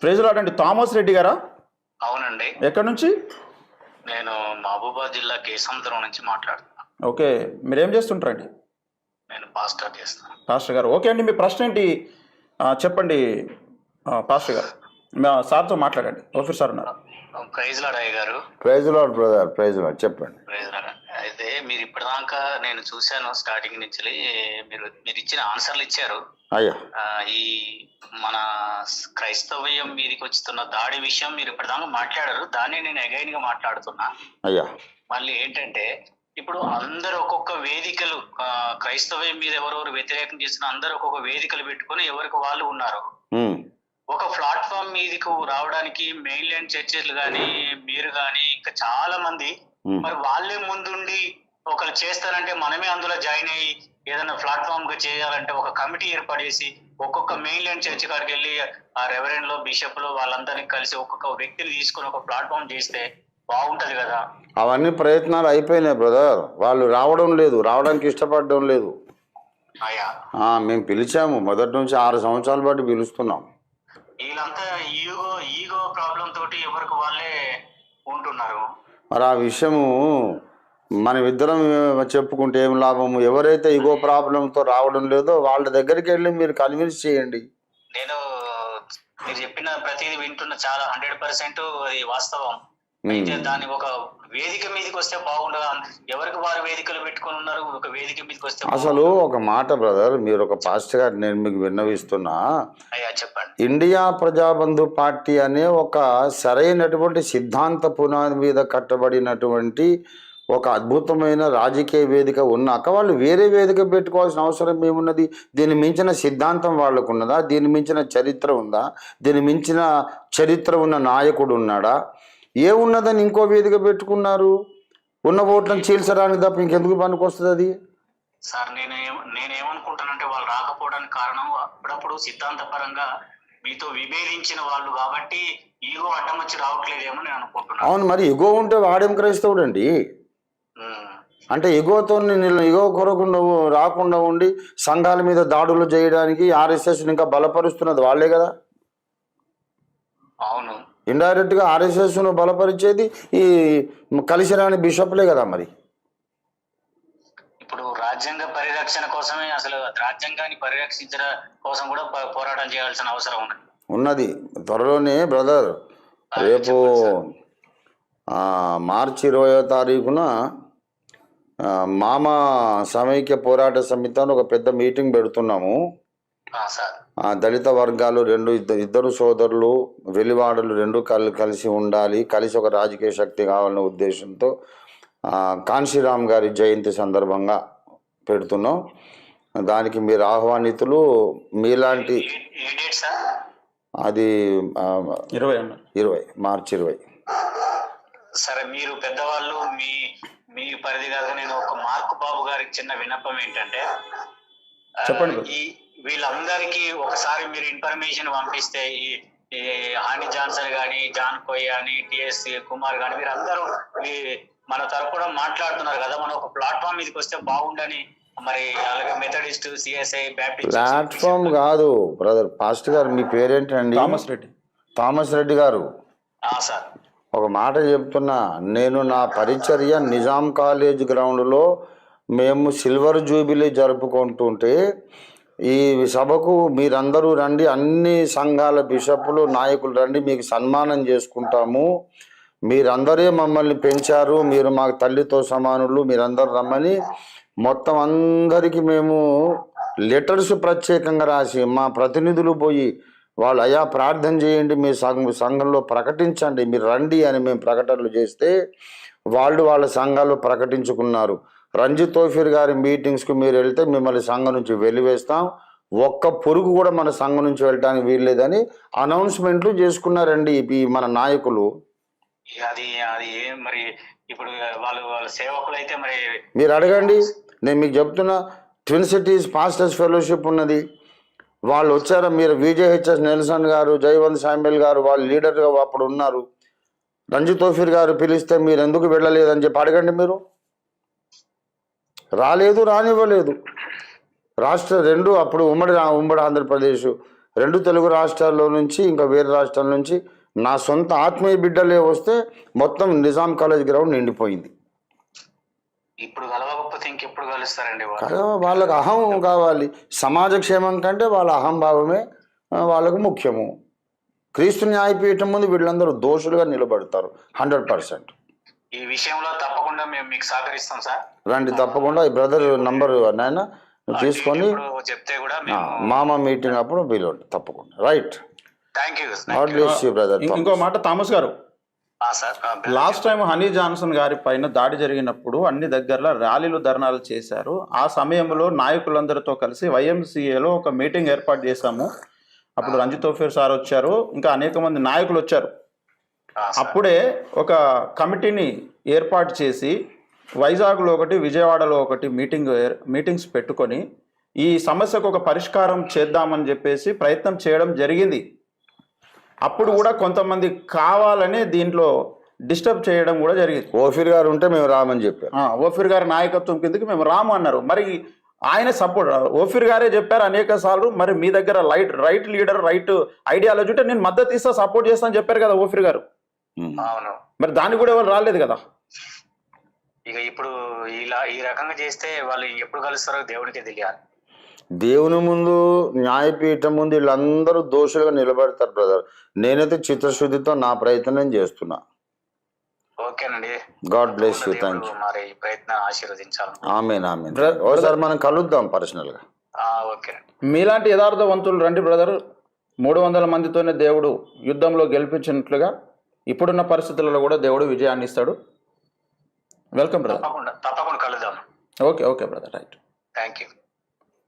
Praise lord అండి. Thomas Reddy గారా? అవునండి. ఎక్కడి నుంచి? నేను మహబూబాబాద్ జిల్లా కేసముద్రం నుంచి మాట్లాడుతున్నాను. ఓకే, మీరేం చేస్తుంటారండి? నేను పాస్టర్ చేస్తాను. పాస్టర్ గారు, ఓకే అండి. మీ ప్రశ్న ఏంటి చెప్పండి పాస్టర్ గారు. సార్తో మాట్లాడండి. ఓఫీర్ సార్ ఉన్నారు. ప్రైజ్ లార్డ్ అయ్య గారు. Praise Lord brother, praise Lord, చెప్పండి. Praise Lord. అయితే మీరు ఇప్పటిదాకా నేను చూశాను, స్టార్టింగ్ నుంచి మీరు ఇచ్చిన ఆన్సర్లు ఇచ్చారు. అయ్యా, ఈ మన క్రైస్తవ్యం మీదకి వస్తున్న దాడి విషయం మీరు ఇప్పటిదాకా మాట్లాడారు. దాన్ని నేను అగైన్ గా మాట్లాడుతున్నా. అయ్యా, మళ్ళీ ఏంటంటే ఇప్పుడు అందరు ఒక్కొక్క వేదికలు, క్రైస్తవ్యం మీద ఎవరెవరు వ్యతిరేకం చేసిన అందరు ఒక్కొక్క వేదికలు పెట్టుకొని ఎవరికి వాళ్ళు ఉన్నారు. ఒక ప్లాట్ఫామ్ మీదకు రావడానికి మెయిన్ లైన్ చర్చెలు గాని, మీరు గాని, ఇంకా చాలా మంది మరి వాళ్ళే ముందుండి ఒకరు చేస్తారంటే మనమే అందులో జాయిన్ అయ్యి ఏదైనా ప్లాట్ఫామ్ గా చేయాలంటే ఒక కమిటీ ఏర్పాటు చేసి ఒక్కొక్క మెయిన్ లైన్ చర్చ్ కాడికి వెళ్ళి ఆ రెవరెండ్ లో, బిషప్ లో వాళ్ళందరినీ కలిసి ఒక్కొక్క వ్యక్తిని తీసుకొని ఒక ప్లాట్ఫామ్ చేస్తే బాగుంటది కదా. అవన్నీ ప్రయత్నాలు అయిపోయినాయి బ్రదర్. వాళ్ళు రావడానికి ఇష్టపడడం లేదు. మేము పిలిచాము, మొదటి నుంచి 6 సంవత్సరాల పాటు పిలుస్తున్నాం. వీళ్ళంతా ఈగో ప్రాబ్లం తోటి ఎవరికి వాళ్ళే ఉంటున్నారు. మరి ఆ విషయము మనం ఇద్దరం చెప్పుకుంటే ఏం లాభము? ఎవరైతే ఈగో ప్రాబ్లంతో రావడం లేదో వాళ్ళ దగ్గరికి వెళ్ళి మీరు కన్విన్స్ చేయండి. నేను మీరు చెప్పిన ప్రతిదీ వింటున్న, చాలా 100% అది వాస్తవం. దాని ఒక వేదిక మీదకి వస్తే బాగుండదా? ఎవరికి వారు వేదికలు పెట్టుకుని ఉన్నారు. ఒక వేదిక మీదకి వస్తే అసలు ఒక మాట బ్రదర్, మీరు ఒక పాస్టర్ గారు, నేను మీకు విన్నవిస్తున్నా. అయ్యా చెప్పండి. ఇండియా ప్రజాబంధు పార్టీ అనే ఒక సరైనటువంటి సిద్ధాంత పునాది మీద కట్టబడినటువంటి ఒక అద్భుతమైన రాజకీయ వేదిక ఉన్నాక వాళ్ళు వేరే వేదిక పెట్టుకోవాల్సిన అవసరం ఏమున్నది? దీన్ని మించిన సిద్ధాంతం వాళ్ళకు ఉన్నదా? దీన్ని మించిన చరిత్ర ఉందా? దీన్ని మించిన చరిత్ర ఉన్న నాయకుడు ఉన్నాడా? ఏమున్నదని ఇంకో వేదిక పెట్టుకున్నారు. ఉన్న ఓట్లను చీల్చడానికి తప్ప ఇంకెందుకు పనికొస్తుంది అది? సార్ నేనేమనుకుంటానంటే వాళ్ళు రాకపోవడానికి కారణం అప్పుడప్పుడు సిద్ధాంతపరంగా మీతో విభేదించిన వాళ్ళు కాబట్టి ఈగో అడ్డం వచ్చి రావట్లేదేమో నేను అనుకుంటున్నాను. అవును, మరి ఎగో ఉంటే వాడేం క్రైస్తవుడు అండి? అంటే ఎగోతో ఎగో కొరకు నువ్వు రాకుండా ఉండి సంఘాల మీద దాడులు చేయడానికి ఆర్ఎస్ఎస్ ఇంకా బలపరుస్తున్నది వాళ్ళే కదా. అవును, ఇండైరెక్ట్ గా ఆర్ఎస్ఎస్ ను బలపరిచేది ఈ కలిసి రాని బిషప్లే కదా. మరి ఇప్పుడు రాజ్యాంగ పరిరక్షణ కోసమే, అసలు రాజ్యాంగాన్ని పరిరక్షించడం కోసం కూడా పోరాటం చేయాల్సిన అవసరం ఉన్నది. త్వరలోనే బ్రదర్, రేపు మార్చి 20వ తారీఖున మామ సమైక్య పోరాట సమితి అని ఒక పెద్ద మీటింగ్ పెడుతున్నాము. దళిత వర్గాలు ఇద్దరు సోదరులు, వెలివాడలు 2 కలిసి ఉండాలి, కలిసి ఒక రాజకీయ శక్తి కావాలనే ఉద్దేశంతో కాన్షీరామ్ గారి జయంతి సందర్భంగా పెడుతున్నాం. దానికి మీరు ఆహ్వానితులు. మీలాంటి అది 20 మార్చి 20. సరే, మీరు పెద్దవాళ్ళు, మీ పరిధి కాదు. నేను ఒక మార్కు బాబు గారికి చిన్న విన్నపం ఏంటంటే, చెప్పండి. వీళ్ళందరికీ ఒకసారి మీరు ఇన్ఫర్మేషన్ పంపిస్తే, ఈ హాని జాన్సన్ గాని, జాన్ కోయ్ అని, టిఎస్ కుమార్ గాని, వీరందరూ మన తరపున మాట్లాడుతున్నారు కదా, మనం ఒక ప్లాట్ఫామ్ మీదకి వస్తే బాగుండని. మరి అలాగే మెథడిస్ట్, సిఎస్ఐ, బ్యాప్టిస్ట్ ప్లాట్ఫామ్ కాదు బ్రదర్. పాస్టర్ గారు, మీ పేరేంటండి? థామస్ రెడ్డి గారు. సార్, ఒక మాట చెప్తున్నా. నేను నా పరిచర్య నిజాం కాలేజ్ గ్రౌండ్లో మేము సిల్వర్ జూబిలీ జరుపుకుంటుంటే ఈ సభకు మీరందరూ రండి, అన్ని సంఘాల బిషపులు, నాయకులు రండి, మీకు సన్మానం చేసుకుంటాము, మీరందరే మమ్మల్ని పెంచారు, మీరు మాకు తల్లితో సమానులు, మీరందరూ రమ్మని మొత్తం అందరికీ మేము లెటర్స్ ప్రత్యేకంగా రాసి మా ప్రతినిధులు పోయి వాళ్ళు, అయ్యా ప్రార్థన చేయండి, మీ సంఘంలో ప్రకటించండి, మీరు రండి అని మేము ప్రకటనలు చేస్తే వాళ్ళు వాళ్ళ సంఘాల్లో ప్రకటించుకున్నారు. రంజిత్ తోఫీర్ గారి మీటింగ్స్కి మీరు వెళ్తే మిమ్మల్ని సంఘం నుంచి వెలివేస్తాం, ఒక్క పురుగు కూడా మన సంఘం నుంచి వెళ్ళడానికి వీల్లేదని అనౌన్స్మెంట్లు చేసుకున్నారండి ఈ మన నాయకులు. మరి ఇప్పుడు వాళ్ళ సేవకులు అయితే మరి మీరు అడగండి. నేను మీకు చెప్తున్నా, ట్విన్ సిటీస్ పాస్టర్స్ ఫెలోషిప్ ఉన్నది, వాళ్ళు వచ్చారా? మీరు విజేహెచ్ఎస్ నెల్సన్ గారు, జైవంత్ శామ్యుల్ గారు వాళ్ళు లీడర్గా అప్పుడు ఉన్నారు. రంజిత్ తోఫీర్ గారు పిలిస్తే మీరు ఎందుకు వెళ్ళలేదని చెప్పి అడగండి. మీరు రాలేదు, రానివ్వలేదు. రాష్ట్ర 2 అప్పుడు ఉమ్మడి ఆంధ్రప్రదేశ్ రెండు తెలుగు రాష్ట్రాల్లో నుంచి ఇంకా వేరే రాష్ట్రాల నుంచి నా సొంత ఆత్మీయ బిడ్డలే వస్తే మొత్తం నిజాం కాలేజ్ గ్రౌండ్ నిండిపోయింది. ఇప్పుడు కలవకపోతే ఇంకెప్పుడు కలుస్తారండి వాళ్ళు? కదా, వాళ్ళకు అహం కావాలి. సమాజ క్షేమం కంటే వాళ్ళ అహంభావమే వాళ్ళకు ముఖ్యము. క్రీస్తు న్యాయపీఠం ముందు వీళ్ళందరూ దోషులుగా నిలబడతారు 100%. ఈ విషయంలో తప్పకుండా మేము మీకు సహకరిస్తాం సార్. రండి తప్పకుండా. ఈ బ్రదర్ నంబర్ నాయన తీసుకొని ఇప్పుడు చెప్తే కూడా మేము మామ మీటింగ్ అప్పుడు పిలవండి తప్పకుండా. Right, thank you God bless you brother. ఇంకో మాట థామస్ గారు, sir. Last time honey Johnson గారి పైన దాడి జరిగినప్పుడు అన్ని దగ్గరలో ర్యాలీలు ధర్నాలు చేశారు. ఆ సమయంలో నాయకులందరితో కలిసి వైఎంసీఏలో ఒక మీటింగ్ ఏర్పాటు చేశాము. అప్పుడు రంజిత్ తోఫీర్ సార్ వచ్చారు, ఇంకా అనేక మంది నాయకులు వచ్చారు. అప్పుడే ఒక కమిటీని ఏర్పాటు చేసి వైజాగ్లో ఒకటి, విజయవాడలో ఒకటి మీటింగ్స్ పెట్టుకొని ఈ సమస్యకు ఒక పరిష్కారం చేద్దామని చెప్పేసి ప్రయత్నం చేయడం జరిగింది. అప్పుడు కూడా కొంతమంది కావాలని దీంట్లో డిస్టర్బ్ చేయడం కూడా జరిగింది. ఓఫీర్ గారు ఉంటే మేము రామని చెప్పారు. ఓఫీర్ గారి నాయకత్వం కిందకి మేము రాము అన్నారు. మరి ఆయన సపోర్ట్ ఓఫీర్ గారే చెప్పారు అనేక సార్లు. మరి మీ దగ్గర రైట్ లీడర్, రైట్ ఐడియాలజీ ఉంటే నేను మద్దతు ఇస్తా, సపోర్ట్ చేస్తాను చెప్పారు కదా ఓఫీర్ గారు. అవును, మరి దానికి కూడా ఎవరు రాలేదు కదా. ఇక ఇప్పుడు ఇలా ఈ రకంగా చేస్తే వాళ్ళు ఎప్పుడు కలుస్తారో దేవుడికే తెలియాలి. దేవుని ముందు, న్యాయపీఠం ముందు వీళ్ళందరూ దోషులుగా నిలబడతారు బ్రదర్. నేనైతే చిత్తశుద్ధితో నా ప్రయత్నం చేస్తున్నా. ఓకేనండి, God bless you. Thank you. మరి ఈ ప్రయత్నం ఆశీర్వదించాలి. ఆమేన్ ఆమేన్. ఒకసారి మనం కలుద్దాం పర్సనల్గా. ఓకేనండి. మీలాంటి యథార్థవంతులు రండి బ్రదర్. 300 మందితోనే దేవుడు యుద్ధంలో గెలిపించినట్లుగా ఇప్పుడున్న పరిస్థితులలో కూడా దేవుడు విజయాన్ని ఇస్తాడు. Welcome brother. తప్పకుండా కలుద్దాం. Okay brother, right. Thank you.